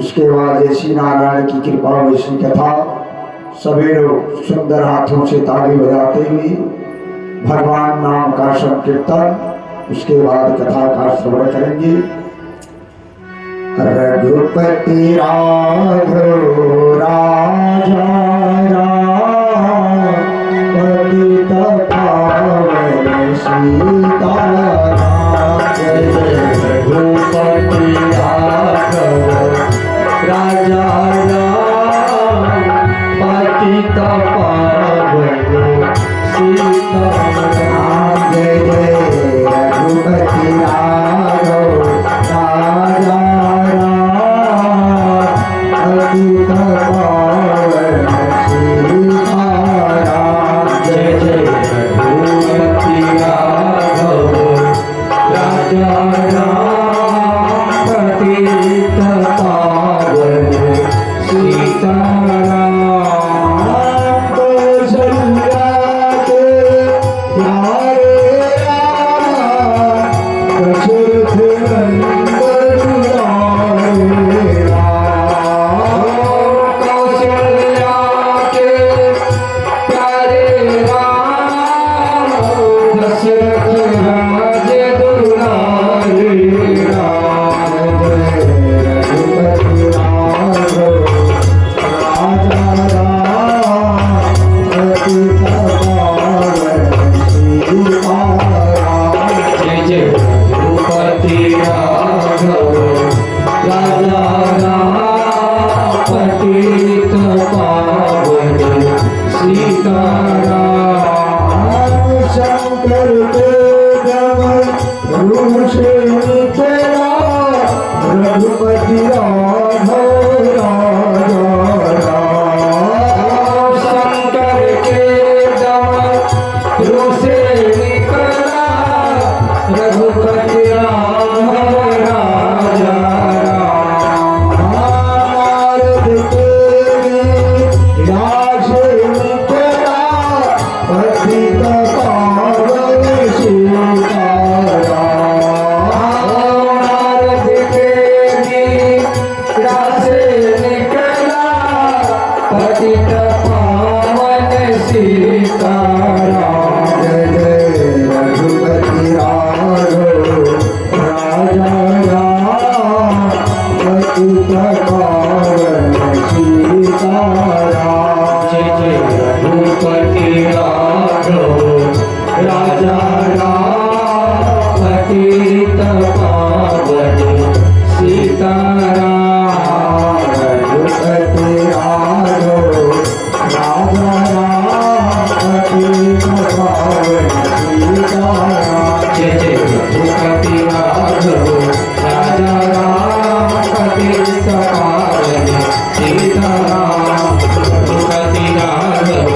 उसके बाद ऐसी नारायण की कृपा वैसी कथा सभी लोग सुंदर हाथों से ताली बजाते हुए भगवान नाम का संकीर्तन, उसके बाद कथा का श्रवण करेंगे। रघुपति राघव राजा राम पतित पावन सीता रघुपति राघव राजा राम पतित पावन सीता जय जय रघुपति राघव राजा राम पतित पावन सीता जय जय रघुपति राघव राजा राम पतित पावन सीताराम। शंकर के दम से राजा राम पतित पावन सीताराम रघुपति राघव राजा राम पतित पावन सीताराम। जय जय रघुपति राघव राजा राम पतित पावन सीताराम रघुपति राघव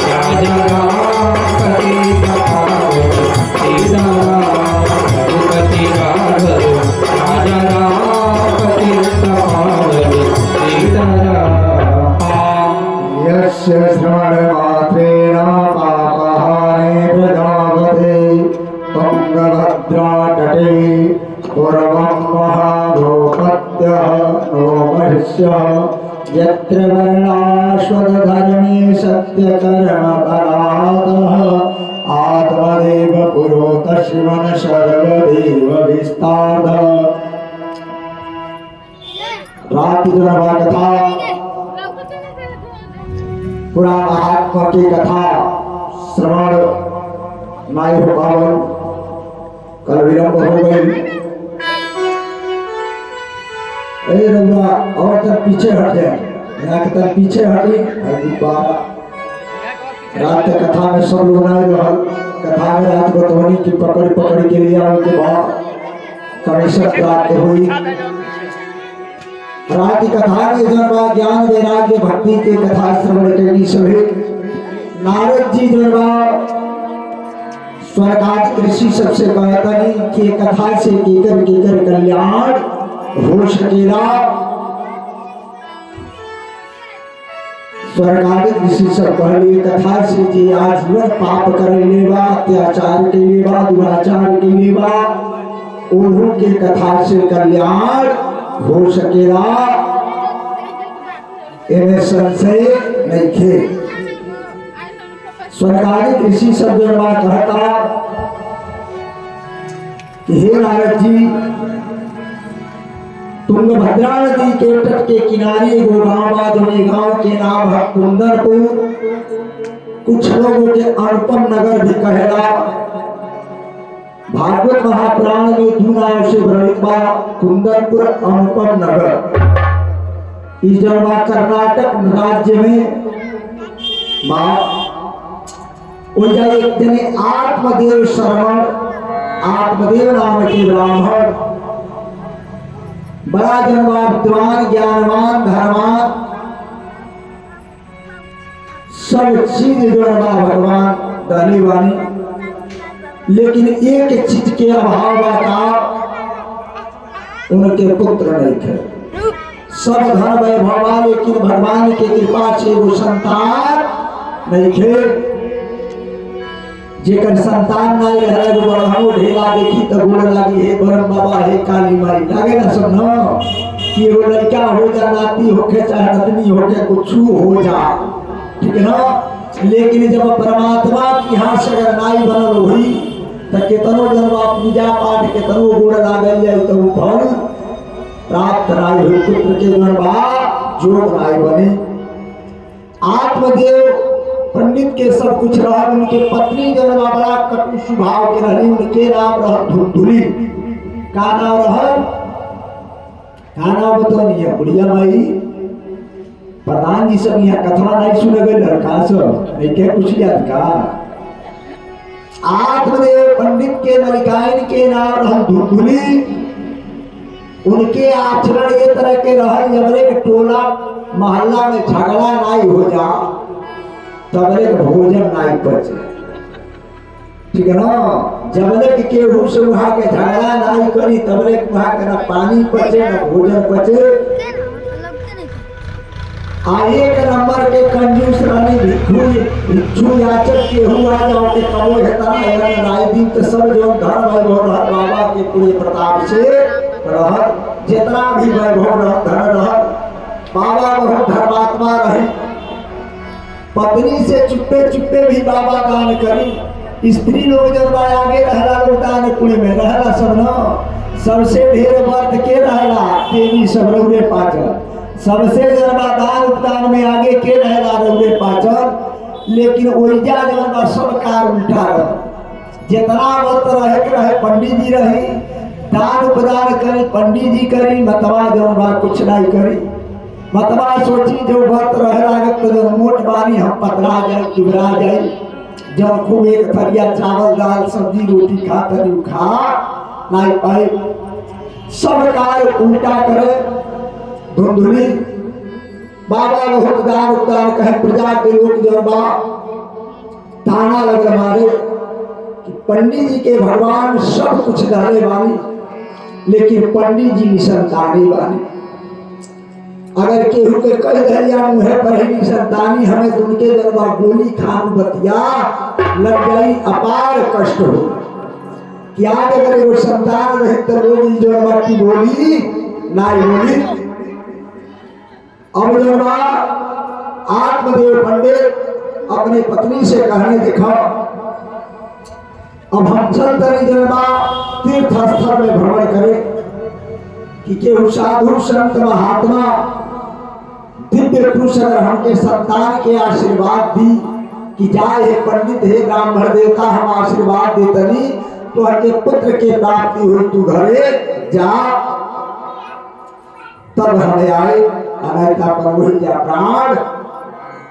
राजा राम पतित पावन सीताराम रघुपति राघव राजा राम पतित पावन सीताराम। यस्य श्रवणमात्रेण पापहानि प्रजापते तुङ्गभद्रातटे पूर्वं महाभूपत्यः नो महिष्यः यत्र वर्णाश्वतधर्मे सत्यकर्मपरातः आत्मदेव पुरो तस्मन् सर्वदेव विस्तारः। रात्रि कथा पूरा महात्मा की कथा श्रवण नाई हो पावन, कल विलंब हो गई। रघुआ और तक पीछे हट जाए, यहाँ के तक पीछे हटी दोबारा रात कथा में सब लोग नहीं रहल। कथा में रात को धोनी की पकड़ पकड़ के लिए उनके बाद कमिश्नर प्राप्त हुई। रात की कथा में जनवा ज्ञान वैराग्य भक्ति के कथा श्रवण करनी सभी। नारद जी जनवा स्वर्गादि ऋषि सबसे कहतनी कि कथा से केकर कल्याण हो सकेला। स्वर्गादि ऋषि सब कहली कथा से जी आजीवन पाप कर लेवा, अत्याचार के लेवा, दुराचार के लेवा, उन्हों के कथा से कल्याण हो सकेला। इन्हें संशय नहीं थे। स्वर्गादि ऋषि सब जनवा कहता कि हे नारद जी, तुंगभद्रा नदी के तट के किनारे एगो गांव गांव के नाम है कुंदनपुर। कुछ लोगों के अनुपम नगर भी कहेला। भागवत महापुराण में दो नाम से वर्णित बा कुंदनपुर अनुपम नगर। इस जनवा कर्नाटक राज्य में एक जने आत्मदेव शर्मण, आत्मदेव नाम के ब्राह्मण, बड़ा जनवा विद्वान, ज्ञानवान, धर्मवान, सब चीज जनवा भगवान दानी वानी। लेकिन एक चीज के अभाव का उनके पुत्र नहीं थे। सब धन वैभव, लेकिन भगवान की कृपा से वो संतान नहीं थे। जेकर संतान नहीं रहे वो बड़हनो ढेला देखी तो गोड़ लगी हे बरम बाबा हे काली माई लागे ना सब न कि वो लड़का हो जा, नाती होके चाहे नतनी होके कुछ हो जा, ठीक है ना। लेकिन जब परमात्मा की यहाँ से अगर नाई बनल हुई तो केतनो जनवा पूजा पाठ केतनो गोड़ लागल जाए तो वो फल प्राप्त राय हुई। पुत्र के जनवा जोग राय बने। आत्मदेव पंडित के सब कुछ रहा। उनके पत्नी जनवा बड़ा कटु स्वभाव के रही। उनके नाम रह धुंधुली। का नाम रह? का नाम बता नहीं है बुढ़िया माई। प्रधान जी सब यहाँ कथा नहीं सुने गए लड़का सब नहीं क्या कुछ याद का। आत्मदेव पंडित के मलिकाइन के नाम रह धुंधुली। उनके आचरण ये तरह के रह जबले के टोला मोहल्ला में झगड़ा नहीं हो जा तबले भोजन नहीं बचे, ठीक है ना। जबले के केहू से वहां के झगड़ा नहीं करी तबले वहां के ना पानी बचे ना भोजन बचे। एक नंबर के कंजूस रानी भिक्षु याचक के हुआ जाओ के कबो हेता नाई दिन तो सब जो धर्म वैभव रह बाबा के पूरे प्रताप से रह। जितना भी वैभव रह धन रह बाबा बहुत धर्मात्मा रहे। पत्नी से चुप्पे चुप्पे भी बाबा दान करी। स्त्री लोग जब आगे रहला लोग दान कुड़ी में रहला सब न। सबसे ढेर वर्त के रहला देवी सब रौरे पाचन। सबसे ज्यादा दान उपदान में आगे के रहला रौरे पाचन। लेकिन ओइजा जब सब कार उल्टा रह जितना वक्त रहे के रहे पंडित जी रही, दान उपदान करी पंडित जी करी, मतवा जो बा कुछ नहीं करी। मतवा सोची जो वक्त रहे लागत तो जो मोट बानी हम पतरा जाए दुबरा जाए, जब खूब एक थरिया चावल दाल सब्जी रोटी खा तरी खा नहीं पाए, सब कार्य उल्टा करे धुंधुली। बाबा बहुत दान उपदान कहे, प्रजा के लोग जो बा ताना लग मारे कि पंडित जी के भगवान सब कुछ डाले वाली, लेकिन पंडित जी निसंतानी वाली। अगर केहू के कई दरिया मुहे पर ही निसंतानी हमें उनके दरबा गोली खान बतिया लग गई, अपार कष्ट हो। क्या अगर वो संतान रहे तो लोग जो की बोली ना बोली। अब जो आत्मदेव पंडित अपनी पत्नी से कहने दिखा, अब हम चल तरी जनवा तीर्थ स्थल में भ्रमण करें कि केहू साधु संत महात्मा दिव्य पुरुष अगर हमके संतान के आशीर्वाद दी कि जाए हे पंडित हे ब्राह्मण देवता हम आशीर्वाद देतनी तो हमके पुत्र के प्राप्ति हुई, तू घरे जा तब हमें आए। अनैता पर वही जा प्राण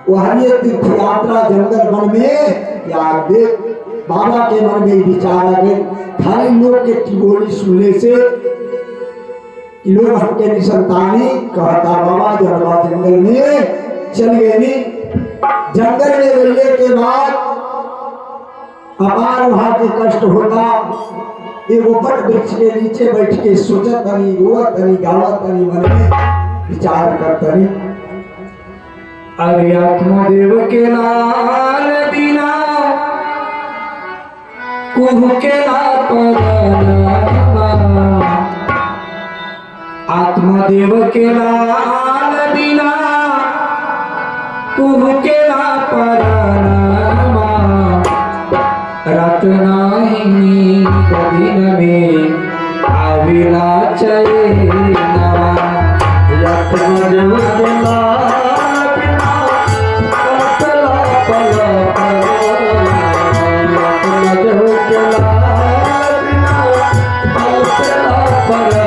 वही तीर्थ यात्रा जंगल वन में त्याग दे। बाबा के मन में विचार आ गए, खाली लोग के टिबोली सुनने से लोग हमके निसंतानी कहता। बाबा जनवा जंगल में चल गए नी, जंगल में रहने के बाद अपार वहां के कष्ट होता। एगो बट वृक्ष के नीचे बैठ के सोचत तनी रोवत तनी गावत तनी मन में विचार करतनी, अरे आत्मदेव के लाल बिना कुहू के ना परनामा, आत्मदेव के लाल बिना कुहू के ना परनामा, रात नाही नींद दिन में आविला चैनवा, आत्मदेव के लाल बिना कतला पला पला, आत्मदेव के लाल बिना कतला पला,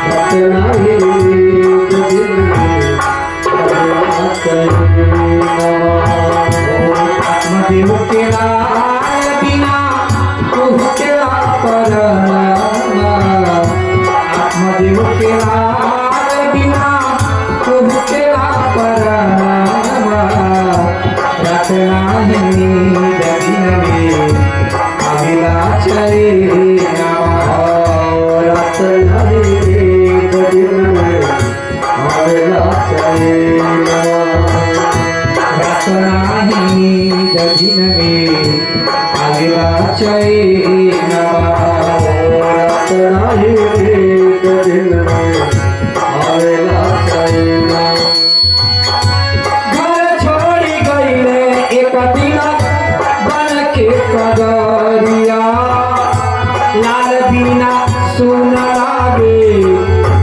रात नाही नींद दिन में आविला चैनवा। आत्मदेव के लाल बिना कुहू के ना परनामा, आत्मदेव के लाल बिना कुहू के ना परनामा, रात नाही नींद दिन में आविला चैनवा, रात नाही नींद दिन में आविला चैनवा, रात नाही नींद दिन में आविला चैनवा, रात नाही नींद दिन में आविला चैनवा। घर छोड़ी गईले एक दिन बन के कगरिया, लाल बिना सुन लागे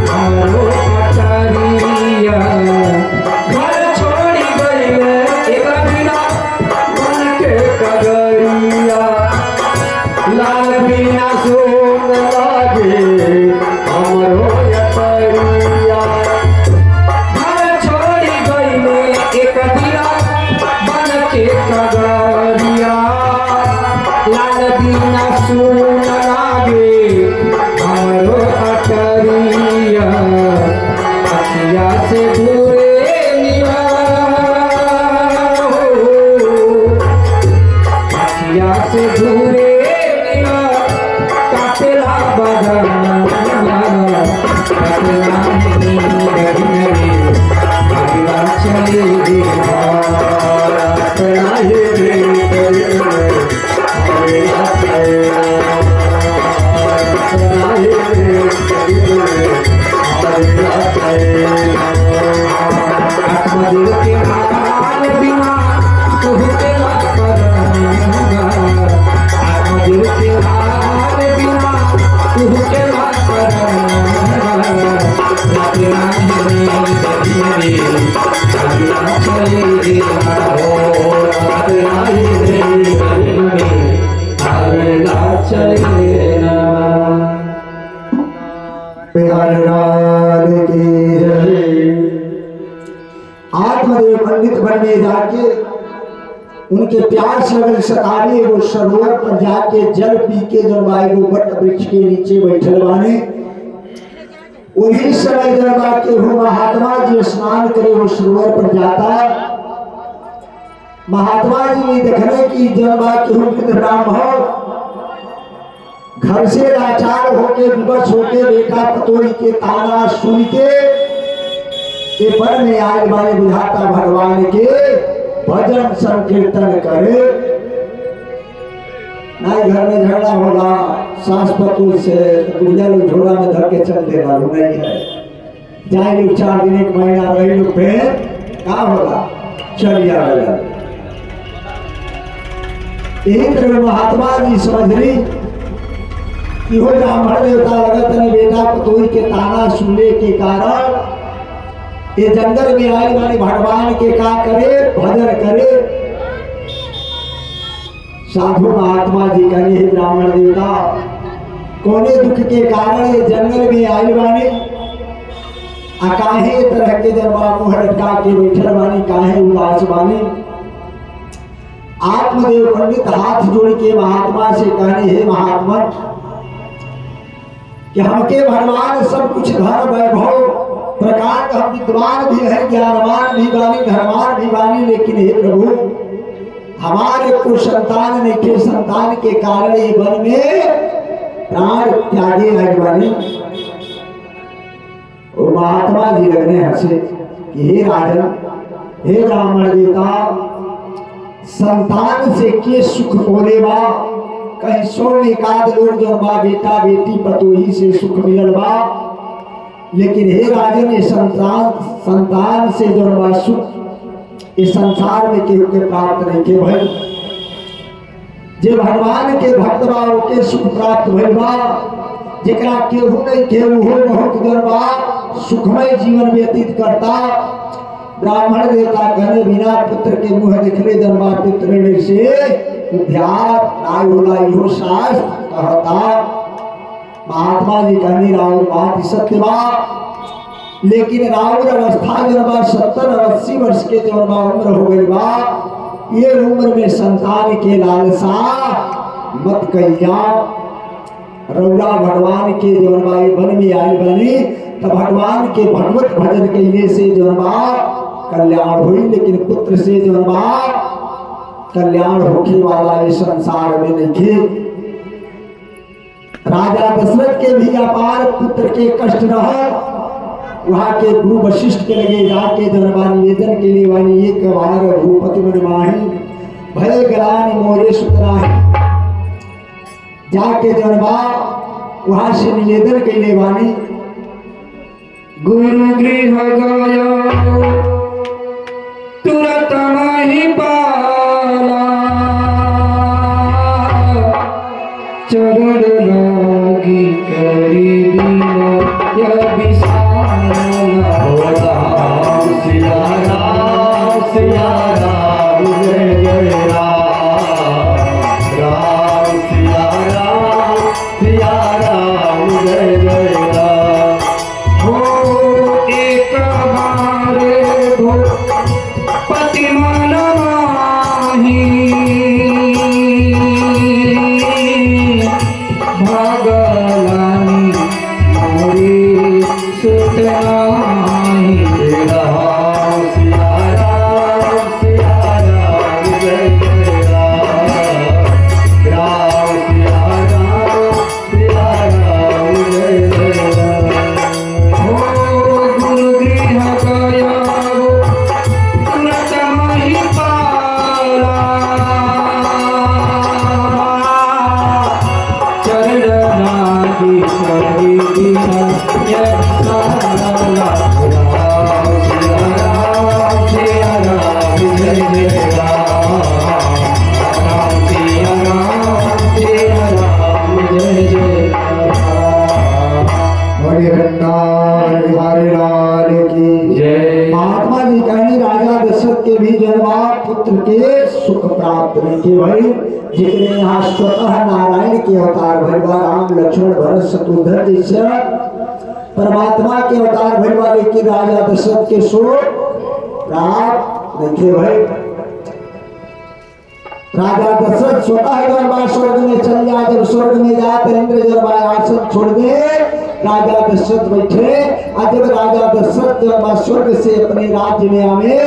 हमरो पटरिया, घर छोड़ी गईले एक दिन बन के कगरिया, लाल बिना सुन लागे हमरो पटरिया, घर छोड़ी गईले एक दिन बन के कगरिया, लाल बिना सुन लागे हमरो पटरिया, अखिया से दूरे निया अखिया से दूरे निया काटेला बदनवा, काटेला नींद में आविला चैनवा, रात नाही नींद दिन में आविला चैनवा, रात नाही नींद दिन में आविला चैनवा। आत्मदेव के लाल बिना कुहू के ना परनामा, आत्मदेव के लाल बिना कुहू के ना परनामा, रात नाही नींद दिन में आविला लगल सतावे वो सरोवर पर जाके जल पी के जब एगो बट वृक्ष के नीचे बैठल बाने। वही समय जब के हो महात्मा जी स्नान करे वो सरोवर पर जाता। महात्मा जी ने देखने की जब के हो वृद्ध ब्राह्मण घर से लाचार होके विवश होके बेटा पतोही के ताना सुन के ये पर में आज वाले बुझाता भगवान के भजन संकीर्तन करे। नहीं घर में झगड़ा होगा सास पतोह से बुढ़िया लोग झोला में धर के चल देगा नहीं है। जाए लोग 4 दिन 1 महीना रही लोग फिर क्या होगा चल जाएगा। यही तरह महात्मा जी समझ ली कि हो ब्राह्मण देवता लगत ने बेटा पतोही के ताना सुनने के कारण ये जंगल में आए वाले भगवान के का करे भजन करे। साधु महात्मा जी कहे हे ब्राह्मण देवता कोने दुख के कारण ये जंगल में आए वाले काहे तरह के जब मुँह लटका के बैठल वाली काहे उदास वाली। आत्मदेव पंडित हाथ जोड़ के महात्मा से कहने हे महात्मा कि हमके भगवान सब कुछ धन वैभव प्रकार का हम विद्वान भी है ज्ञानवान भी बानी धर्मान भी बानी लेकिन हे प्रभु हमारे को संतान नहीं के संतान के कारण ये वन में प्राण त्यागे है बानी। और महात्मा जी लगने हंसे कि हे राजन हे ब्राह्मण देवता संतान से के सुख बोले बा कहीं 100 एकाध लोग जो बा बेटा बेटी पतोही से सुख मिलल बा लेकिन हे राजन ये संतान से जो बा सुख इस संसार में केहू के प्राप्त नहीं के भइल। जे भगवान के भक्त बा ओके सुख प्राप्त भइल बा जेकरा केहू नहीं केहू हो बहुत जन बा सुखमय जीवन व्यतीत करता। ब्राह्मण देवता कहने बिना पुत्र के मुँह देखले जन्मा पुत्र से उद्धार होला इहो शास्त्र कहता। महात्मा जी कहने राउर बात सत्य बा लेकिन राउर अवस्था जन्मा 70-80 वर्ष के जन्मा उम्र हो गई बा ये उम्र में संतान के लालसा मत कहिया। रौरा भगवान के जन्मा वन में आए बनी तो भगवान के भगवत भजन कहने से जन्मा कल्याण हुई लेकिन पुत्र से जन्मा कल्याण होने वाला इस संसार में नहीं। राजा दशरथ के भी अपार पुत्र के कष्ट रहा वहां के गुरु वशिष्ठ के लगे जाके जन्मा निवेदन के लिए वाणी एक बार भूपति मनमाही भय गलानी मोरे सुतराही जाके जन्मा वहां से निवेदन के लिए वाणी गुरु गृह गयो तुरत नहीं पाला चरण लागी करी बिना यह विशाला हो राम सिया राम जय जय राम राम सिया राम जय जय राम। हो एक बारे पति मन माही भगलानी मोरी सुतनाही राम सिया राम जय जय राम राम सिया राम जय जय राम। हो गुरु गृह गया तुरत नहीं पाला चरण लागी करी बिना यह साला राम सिया राम जय जय राम राम सिया राम जय जय राम। बड़े भंडार बिहारी लाल की जय। महात्मा जी कहनी राजा दशरथ के भी जन्मा पुत्र के सुख प्राप्त नहीं के भाई जितने यहाँ स्वतः नारायण के अवतार भगवान राम लक्ष्मण भरत शत्रुघ्न जैसे परमात्मा के अवतार भगवान लेकिन राजा दशरथ के सुख प्राप्त नहीं के भाई। राजा दशरथ स्वतः दरबार स्वर्ग में चल गया। जब स्वर्ग में जाए तो इंद्र दरबार आसन छोड़ दे, राजा दशरथ बैठे। और जब राजा दशरथ दरबार स्वर्ग से अपने राज्य में आवे,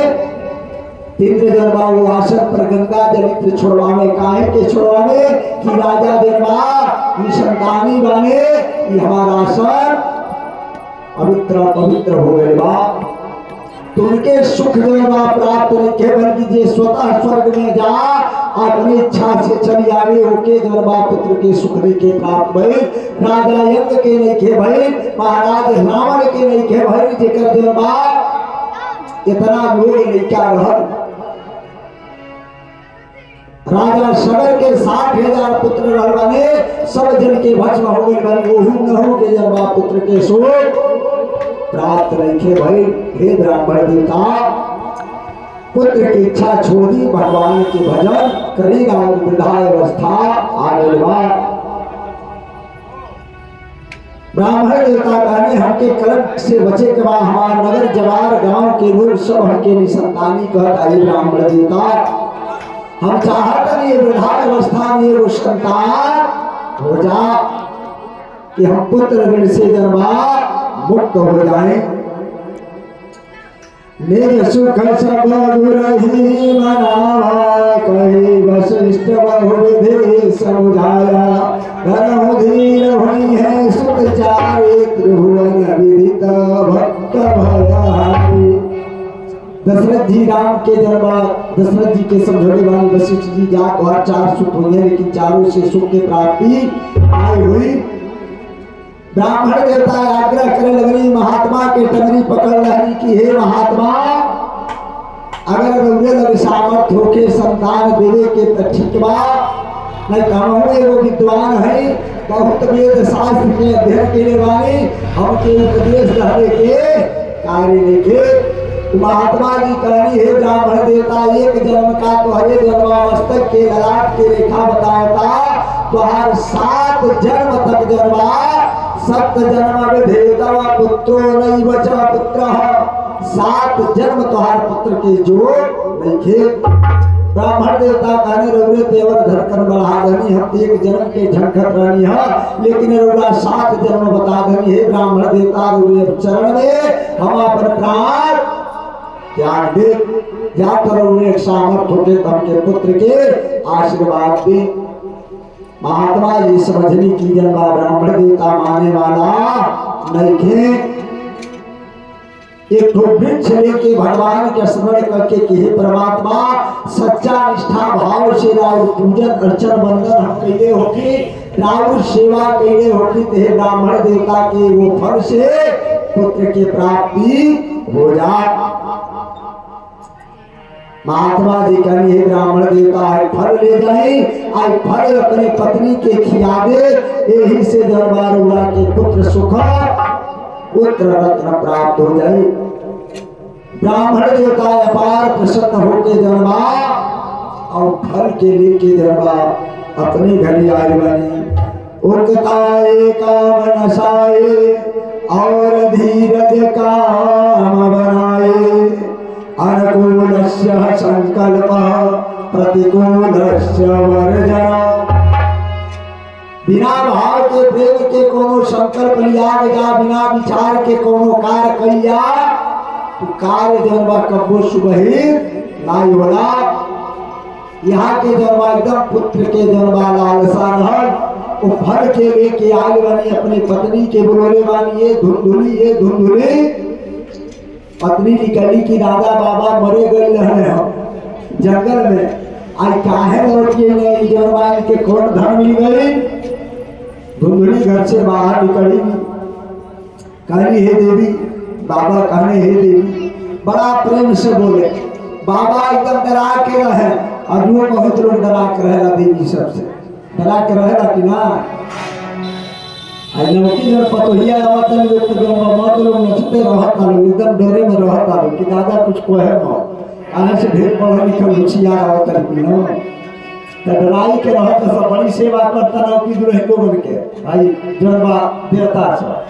इंद्र दरबार वो आसन पर गंगा जल छोड़वावे। काहे के छोड़वावे कि राजा दरबार निसंतानी बने, ये हमारा आसन पवित्र पवित्र हो गए बा। तो उनके सुख देवा प्राप्त नहीं बल्कि जे स्वतः स्वर्ग में जा अपनी इच्छा से चली आवे, ओके दरबार पुत्र के सुख के प्राप्त भई। राजा यज्ञ के नहीं के भई, महाराज रावण के नहीं के भई, जेकर दरबार इतना लोग नहीं क्या रहल। राजा सगर के 60,000 पुत्र रहल बने, सब जन के भस्म हो गए बने। ओहू न हो के दरबार पुत्र के सुख प्राप्त नहीं भाई। हे ब्राह्मण देवता, पुत्र की इच्छा छोड़ दी, भगवान के भजन करेगा। वृद्धावस्था आगे ब्राह्मण देवता कहने हमके कलंक से बचे के बाद हमारे नगर जवार गांव के लोग सब हमके निसंतानी कहत आई। ब्राह्मण देवता हम चाहते नहीं वृद्धावस्था में वो संतान हो जा कि हम पुत्र ऋण से दरबार मुक्त हो जाए। मेरे सुख सब गुरही मनावा, कही वशिष्ठ बहुविधि समझाया। धर्म धीर हुई है सुख चारे, त्रिभुवन विदित भक्त भयारी। दशरथ जी राम के दरबार, दशरथ जी के समझौते वाली वशिष्ठ जी जात और 4 सुख हुई है, लेकिन चारों से सुख की प्राप्ति आई हुई। ब्राह्मण देवता आग्रह करे लगनी, महात्मा के टंगरी पकड़ लगनी कि हे महात्मा, अगर रउरे लग सामर्थ होके संतान देवे के तो ठीक बा, नहीं कहूँ एगो विद्वान है, बहुत वेद शास्त्र के अध्ययन के वाली, हमके उपदेश रहने के कार्य नहीं के। महात्मा जी कहनी, हे ब्राह्मण देवता, एक जन्म का तुम्हारे जन्मावस्थक के ललाट के रेखा बताता, तुहार 7 जन्म तक जन्मा, 7 जन्म में देवता पुत्रो नहीं बचा पुत्र, 7 जन्म तुहार पुत्र के जो नहीं खे। ब्राह्मण देवता कहने रउरे तेवर धड़कन बढ़ा दनी, हम 1 जन्म के झंझट रहनी है, लेकिन रउरा 7 जन्म बता दनी। हे ब्राह्मण देवता, रउरे चरण में हम अपन प्राण त्याग दे, या तो एक सामर्थ होते तब के पुत्र के आशीर्वाद दे। महात्मा जी समझनी की जन्मा ब्राह्मण देवता माने वाला नहीं थे। एक तो वृक्ष लेके भगवान के स्मरण करके कि हे परमात्मा, सच्चा निष्ठा भाव से राउर पूजन अर्चन वंदन हम कैले होके, राउर सेवा कैले होके, ते ब्राह्मण देवता के वो फल से पुत्र की प्राप्ति हो जाए। महात्मा जी कहनी, हे ब्राह्मण देवता, आए फल ले जाए, आए फल अपने पत्नी के खिला दे, यही से दरबार उड़ा के पुत्र सुख पुत्र रत्न प्राप्त हो जाए। ब्राह्मण देवता अपार प्रसन्न होके दरबा और फल के लेके दरबा अपने घर आए बनी। उकताए काम नसाए और धीरज काम बनाए, अनुकूलस्य संकल्प प्रतिकूलस्य वर्जना। बिना भाव के प्रेम के कोनो संकल्प लिया जा, बिना विचार के कोनो कार्य कलिया, तो कार्य जन्मा कबो सुबही नाई होला। यहाँ के जन्मा एकदम पुत्र के जन्मा लालसा रहल, वो फल के लेके आगे बनी, अपनी पत्नी के बोले वाली, ये धुंधुली ये धुंधुली। पत्नी निकली कि दादा बाबा मरे गए रहे हम जंगल में, आई काहे लौट के नहीं जन्माई के कौन धन मिल गई। धुंधुली घर से बाहर निकली, कहनी हे देवी, बाबा कहने हे देवी, बड़ा प्रेम से बोले। बाबा एकदम डरा के रहे, अभी बहुत लोग डरा के रहेला, देवी सबसे डरा के रहेला कि ना। नौकी जब पतोहिया आवत है लोग तो मत लोग नचते रहता लोग, एकदम डरे में रहता लोग कि दादा कुछ कोहे मत, कहाँ से ढेर पढ़ा लिखल होशियार आवत है कि ना, तो डराई के रहता सब बड़ी सेवा करता नौकी दुल्हे लोगन के भाई जरबा देवता सब।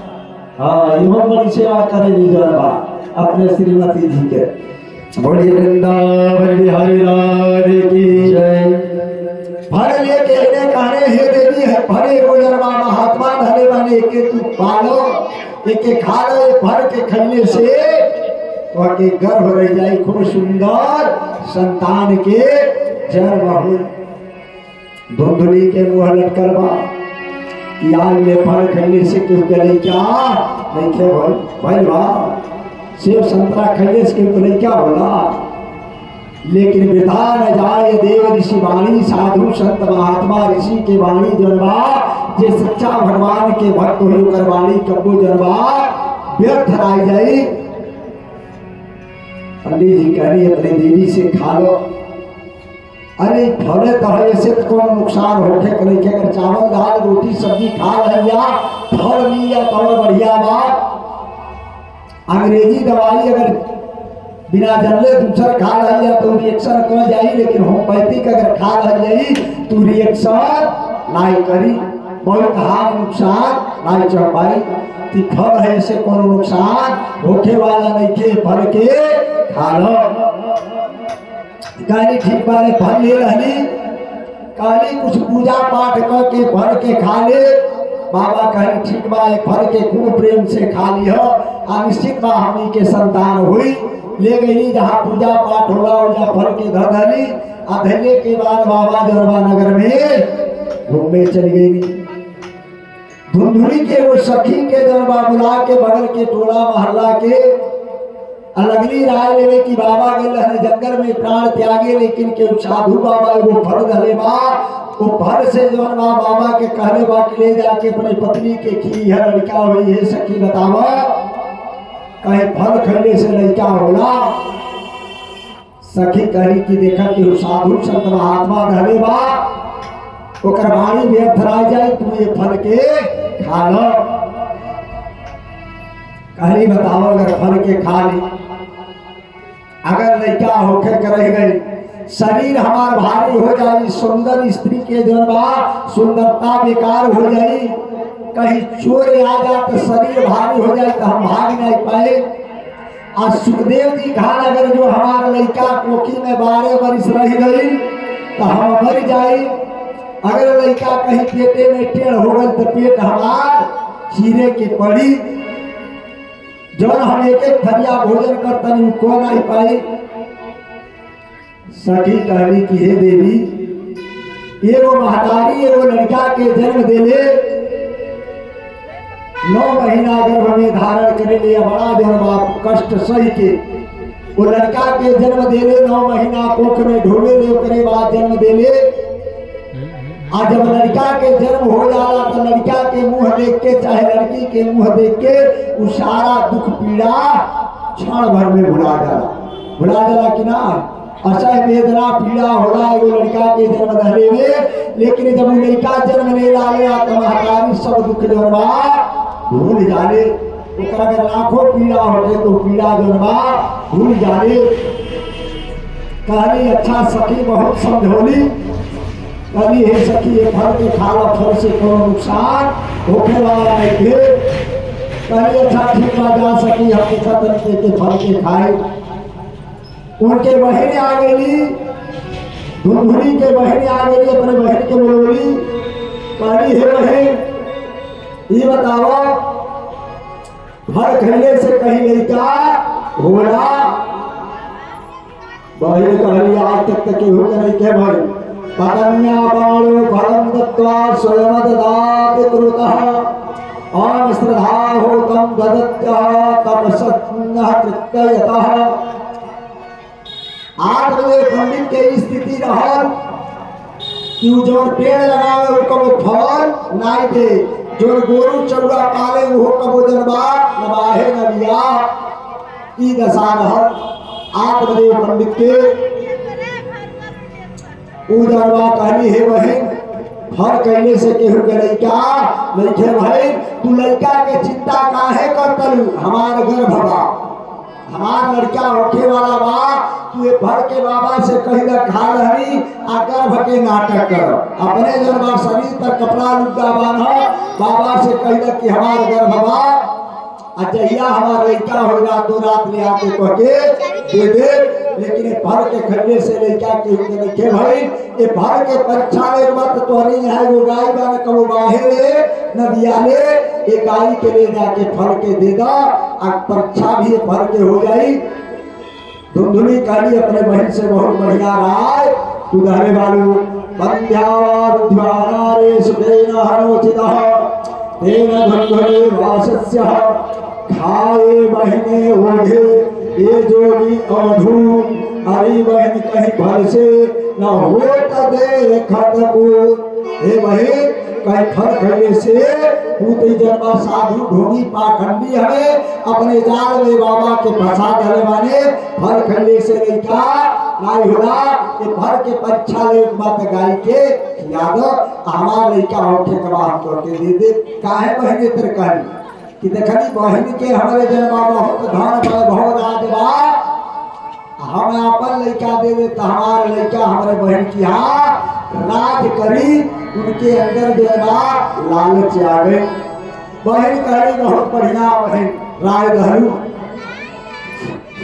हाँ, इहो बड़ी सेवा करे नी जरबा अपने श्रीमती जी के। बोलिए वृंदावन बिहारी लाल की जय। फल लेके इन्हें कहने हे देवी है भरे गुजरवा महात्मा धरे बने के तू पालो एक खा लो ये फल के खैले से तो के गर्भ रह जाए खूब सुंदर संतान के जन्म हो। धुंधली के मुँह लटकर बा कि आज ले फल खैले से क्यों करे क्या नहीं खे भाई बा सेब संतरा खैले से क्यों करे क्या होला। लेकिन वृथा न जाए देव ऋषि वाणी साधु संत महात्मा ऋषि के वाणी जनवा जे सच्चा भगवान के भक्त हुई कर वाणी कब्बू जनवा व्यर्थ राय जाई। पंडित जी कह रही अपनी देवी से खा लो। अरे फले तो ऐसे तो कौन नुकसान होके करे के अगर चावल दाल रोटी सब्जी खा लिया फल मिल तो बढ़िया बात। अंग्रेजी दवाई अगर बिना जानले दूसरा खा लिया तो रिएक्शन कर जाई लेकिन होम्योपैथिक अगर खा जाई तो रिएक्शन नहीं करी बहुत हार नुकसान नहीं चढ़ पाई। कि फल है से कोनो नुकसान होके वाला नहीं के फल के खा लो। कहली ठीक बारे फल ले रहली कहली कुछ पूजा पाठ करके फल के खा ले। बाबा कहली ठीक बा फल के खूब प्रेम से खा ली हो आ निश्चित बा हमनी के संतान हुई। ले गई जहाँ पूजा पाठ होला वहाँ फल के धली आ धैले के बाद बाबा जरवा नगर में घूमने चली गई। धुंधुली के वो सखी के दरबार बुला के बगल के टोला मोहल्ला के अलगली राय लेवे की बाबा गए जंगल में प्राण त्यागे लेकिन के साधु बाबा वो फल धले बा वो फल से जो बाबा के कहले बा कि ले जाके अपने पत्नी के खी है लड़का हुई है सखी बतावा कहीं फल खैले से लड़का होला। सखी कही कि देखा कि साधु संत महात्मा धले बा ओकर वाणी व्यर्थ राय जाए तू ये फल के खा लो। कहली बताओ अगर फल के खा ली अगर लड़का होके रह गई शरीर हमार भारी हो जाए सुंदर स्त्री के जनवा सुंदरता बेकार हो जाए कहीं चोर आ जाए तो शरीर भारी हो जाए तो हम भाग नहीं पाए। आज सुखदेव जी कहा अगर जो हमारा लड़का कोखी में 12 वर्ष रह गई तो हम मर जाए। अगर लड़का कहीं पेटे में टेढ़ हो गई तो पेट हमार चीरे के पड़ी जो हम एक एक थरिया भोजन करतनी को नहीं पाई। सखी कहली कि हे देवी एगो महतारी एगो लड़का के जन्म देले 9 महीना गर्भ में धारण करे ले बड़ा देर बाप कष्ट सही के वो लड़का के जन्म देले 9 महीना कोख में ढोले ले करे बाद जन्म देले। आज जब लड़का के जन्म हो जाला तो लड़का के मुंह देख के चाहे लड़की के मुंह देख के वो सारा दुख पीड़ा क्षण भर में भुला जाला कि ना। असह वेदना पीड़ा होला एगो लड़का के जन्म धरे में लेकिन जब वो लड़का जन्म ले लाले तो महतारी सब दुख जन्मा भूल जाले। ओकरा अगर लाखों पीड़ा होते तो पीड़ा जन्मा भूल जाले। कहली अच्छा सखी बहुत समझौली कहली हे सखी ये फल के खाला फल से कोनो नुकसान होने वाला नहीं थे। कहली अच्छा ठीक बा जा सकी हकीकत तरीके के फल के खाए। उनके बहन आ गई धुंधुली के बहन आ गई अपने बहन के बोली कहली हे बहन ये बताओ फल खैले से कहीं लड़का होला। बहन कहली आज तक हो नहीं के भाई पकन्या बाणो फलं दत्त्वा स्वयं ददाति कृतः ओम श्रद्धा होतं ददत्यः तपसन्नः कृत्ययतः। आज बजे पंडित के स्थिति रहल कि जो पेड़ लगावे उसको फल नहीं दे जो गोरू चौरा पाले वो कबो जनबा नबाहे न लिया ई दशा रहल। आज बजे पंडित के उदरवा कहली हे बहन फल कहने से केहू के लड़का नहीं भाई तू लड़का के चिंता काहे करतलू हमार गर्भ बा हमार लड़का होके वाला बा तू ये फल के बाबा से कही ना खा रही आ गर्भ के नाटक कर अपने जनवा शरीर पर कपड़ा लुगा बांधा बाबा से कही ना कि हमार गर्भ बा अजहिया हमार लड़का होगा तो रात ले आके कह के दे दे लेकिन ये भर के खरीदे से लेकर के लिखे भाई ये भर के परीक्षा ले मत तो नहीं है वो गाय बन कबो बाहे ले न दिया ले ये गाय के ले जाके फल के दे दो और परीक्षा भी भर के हो जाई। धुंधुली कहानी अपने बहन से बहुत बढ़िया रहा है। तू घरे वालू बंध्यावारुद्ध्वाना रे सुखेन हरोचितः तेन धुंधुली वासस्य खाए बहने ओढ़े ये जोड़ी अधू हरी बहन कहीं भर से न हो दे खतकूत। हे बहन कहीं फल खड़े से पूती जन्मा साधु ढोंगी पाखंडी हमें अपने जाल में बाबा के फंसा धरे माने फल खड़े से नहीं का नहीं होला ये फल के परीक्षा ले मत गाय के याद हमार लड़का होके कबा हम करके दे दे काहे बहन तेरे कहनी कि देखनी बहन के हमारे जन्मा बहुत धन बहुत राजवा हम अपन लड़का दे दे तो हमार लड़का हमारे बहन की यहाँ राज करी उनके अंदर देवा लालच आ गए। बहन कही बहुत बढ़िया बहन राय धरू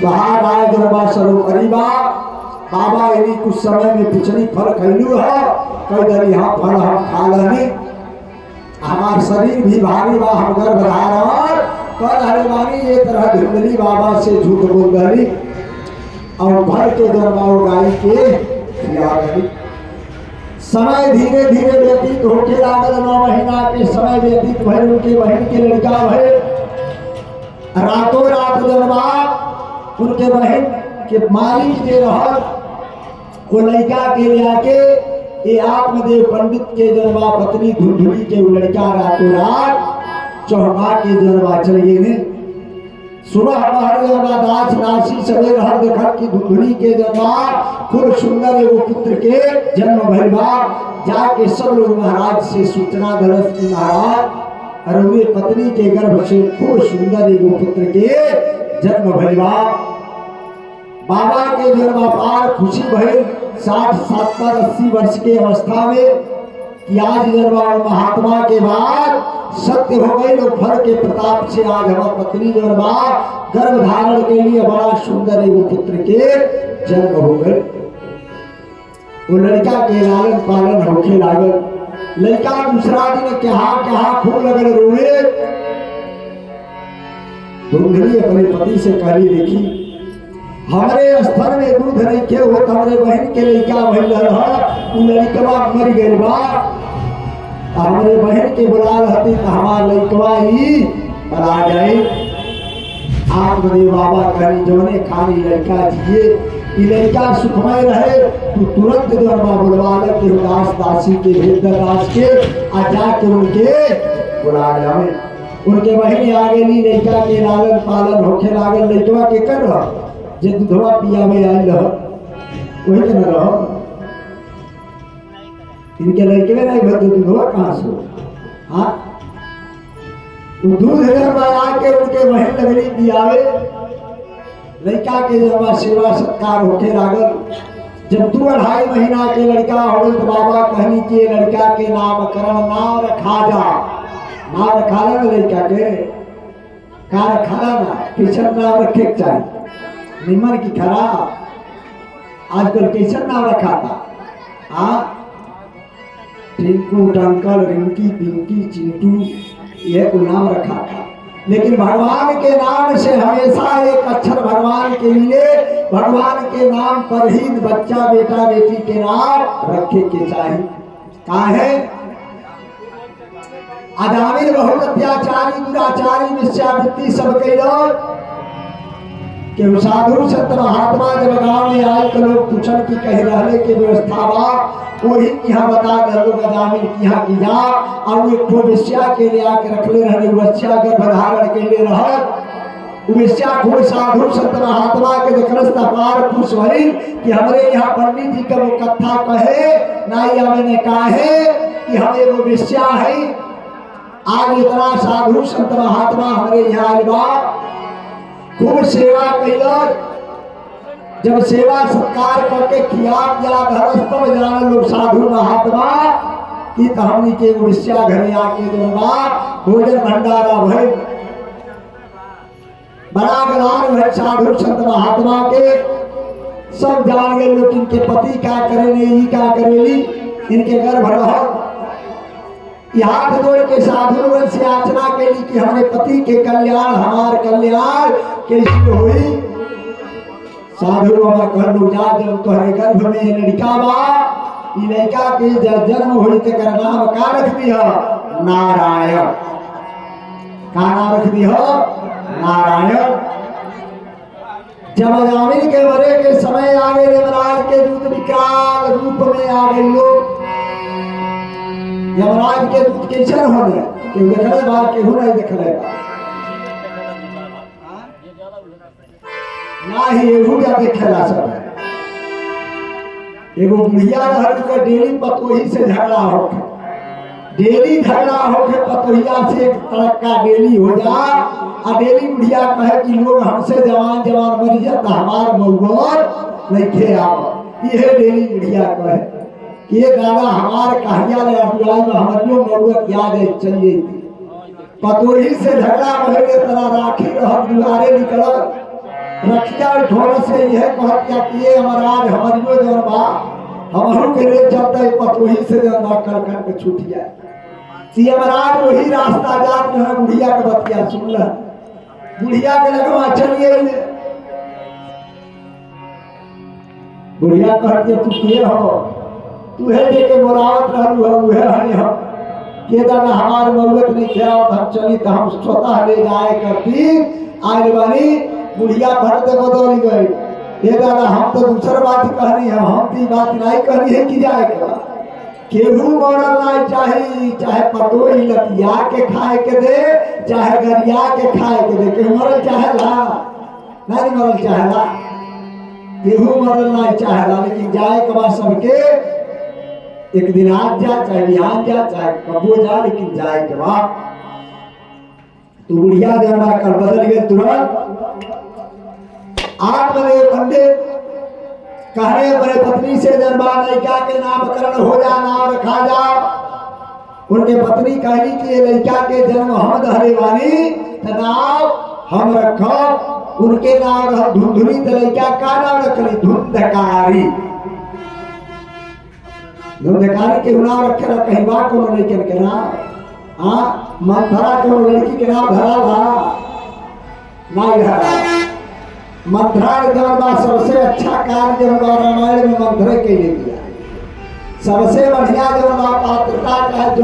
वहाँ राय दरबा सरो करीबा बाबा यदि कुछ समय में पिछली फल खैलू है कई दर यहाँ फल हम खा लेंगे हमार शरीर भी भारी बा हम गर्भ धारण कर हरिवानी ये तरह धुंधली बाबा से झूठ बोल रही और भर के दरबार गाय के खिला रही। समय धीरे धीरे व्यतीत होके लागल 9 महीना के समय व्यतीत भय उनके बहन के लड़का भय रातों रात दरबार उनके बहन के मालिक जे रहल वो लड़का के ले आके ये आत्मदेव पंडित के जनवा पत्नी धुंधुली के लड़का रातों रात चौहा के जनवा चले गए। सुबह हमारे दास राशि सवेर हर देखर की धुंधुली के जनवा खूब सुंदर एगो पुत्र के जन्म भइबा जाके सब लोग महाराज से सूचना दरस की महाराज अरे पत्नी के गर्भ से खूब सुंदर एगो पुत्र के जन्म भइबा। बाबा के जन्म पार खुशी भइल 60, 70, 80 वर्ष के अवस्था में कि आज जन्म महात्मा के बाद सत्य हो गई लोग फल के प्रताप से आज हमारा पत्नी जन्मा गर्भ धारण के लिए बड़ा सुंदर एगो पुत्र के जन्म हो गए। वो लड़का के लालन पालन होके लागल। लड़का दूसरा दिन क्या खूब लगल रोए। धुंधली अपने पति से कहली देखी हमारे स्तर में दूध नहीं के हो हमारे बहन के लड़का भइल रहा लड़कवा मर गइल बा हमारे बहन के बुला रहती तो हमारा लड़कवा ही मरा जाए। आप बड़े बाबा करी जोने खाली लड़का जिए लड़का सुखमय रहे तो तुरंत दरबा बुलवा के दास दासी के भेद दास के आ जाके उनके बुला जाए। उनके बहन आ गई लड़का के लालन पालन होके लागल लड़कवा के कर रहा जे दूधवा पिया में आयल वही के न रहो इनके लड़के में नहीं भर दूधवा कहाँ से हाँ दूध आके उनके बहन लगली पियावे लड़का के जब सेवा सत्कार होके लागल। जब 2-2.5 महीना के लड़का हो तो बाबा कहनी के लड़का के नामकरण नाम रखा जा नाम रखा ला लड़का के का रखा ना किशन नाम रखे चाहिए निमन की खराब आजकल कैसन नाम रखा था हाँ टिंकू टंकल रिंकी पिंकी चिंटू यह को नाम रखा था। लेकिन भगवान के नाम से हमेशा एक अक्षर भगवान के लिए भगवान के नाम पर ही बच्चा बेटा बेटी के नाम रखे के चाहिए। कहा है अदामिर बहुत अत्याचारी दुराचारी मिथ्यावृत्ति सब कैल कि साधु संत महात्मा जब गाँव में आए तो लोग पूछन की कह रहने की व्यवस्था बा वही यहाँ बता दे लोग अदामिर यहाँ की जा और एक वेश्या के लिए आके रखले रहने वेश्या गर्भ धारण के लिए रह वेश्या को साधु संत महात्मा के देखरस पार खुश भई कि हमारे यहाँ पंडित जी का वो कथा कहे नाई मैंने कहा है कि हम एगो वेश्या है आज इतना साधु संत महात्मा हमारे यहाँ आए खूब सेवा कैल जब सेवा सत्कार करके खिया पिया धरस तब जान लोग साधु महात्मा की तो हमनी के वेश्या घरे आके देवा भोजन भंडारा भय बड़ा गलान भय साधु संत महात्मा के सब जान गए लोग इनके पति क्या करेले ई क्या करेली इनके गर्भ रह हाथ जोड़ के साधु लोगन से याचना कैली कि हमारे पति के कल्याण हमार कल्याण कैसे हुई। साधु बाबा कहलू जा जब तोहरे गर्भ में लड़का बा ई लड़का के जब जन्म हुई तेकर नाम का रख दिया नारायण। का नाम रख दिया नारायण। जब जामिन के मरे के समय आ गए यमराज के दूत विकराल रूप में आ गए लोग। यमराज के दूत कैसन हो गए केहू देखले बा केहू नहीं देखले बा ना ही एहू जा देखेला सब। एगो बुढ़िया रहल के डेली पतोही से झगड़ा होके डेली झगड़ा होके पतोहिया से एक तड़का डेली हो जा आ डेली बुढ़िया कहे कि लोग हमसे जवान जवान मर जाता हमार मौगोर नहीं थे आव। ये डेली बुढ़िया कहे कि ये दादा हमार कहिया ले अटुआई में हमरियो मौगत याद है चाहिए थी। पतोही से झगड़ा भइल तरह राखी रह दुआरे निकल रखिया ढोल से यह कहतिया कि ये हमारा हमरियो जन बा हमहु के ले चलते पतोही से जन बा कर कर के छूट जाए। सी हमारा वही रास्ता जात है बुढ़िया के बतिया सुन ल बुढ़िया के लगवा चलिए बुढ़िया कहतिया तू के हो तू है के बोलावत रहलू है उहे है हम के दादा हमार मौलत नहीं खेला हम चली तो हम स्वतः ले जाए करती आज वाली बुढ़िया भर दे बदल गई। ये दादा हम तो दूसर बात कहनी है हम ती बात नहीं कहनी है कि जाए के केहू मरल नहीं चाहे चाहे पतोही लतिया के खाए के दे चाहे गरिया के खाए के दे केहू मरल चाहेला नहीं मरल चाहेला केहू मरल नहीं चाहेला लेकिन जाए के बाद सबके एक दिन आज जा चाहे बिहान जा चाहे कबो जा लेकिन जाए के बाद तो बुढ़िया देना कर बदल गए तुरंत। 8 बजे पंडित कहने अपने पत्नी से दरबार लड़का के नामकरण हो जा नाम रखा जा। उनके पत्नी कहली कि ये लड़का के जन्म हम हरे वाली नाम हम रखो उनके नाम रह धुंधुली लड़का का नाम रखली धुंधकारी। धुंधकारी के नाम रखे कहीं बात को लड़के के नाम हाँ मंथरा के लड़की के नाम धरा था नहीं धरा। मंथरा सबसे अच्छा कार्य जब रामायण में मंथरा के लिए किया सबसे बढ़िया जब पात्रता का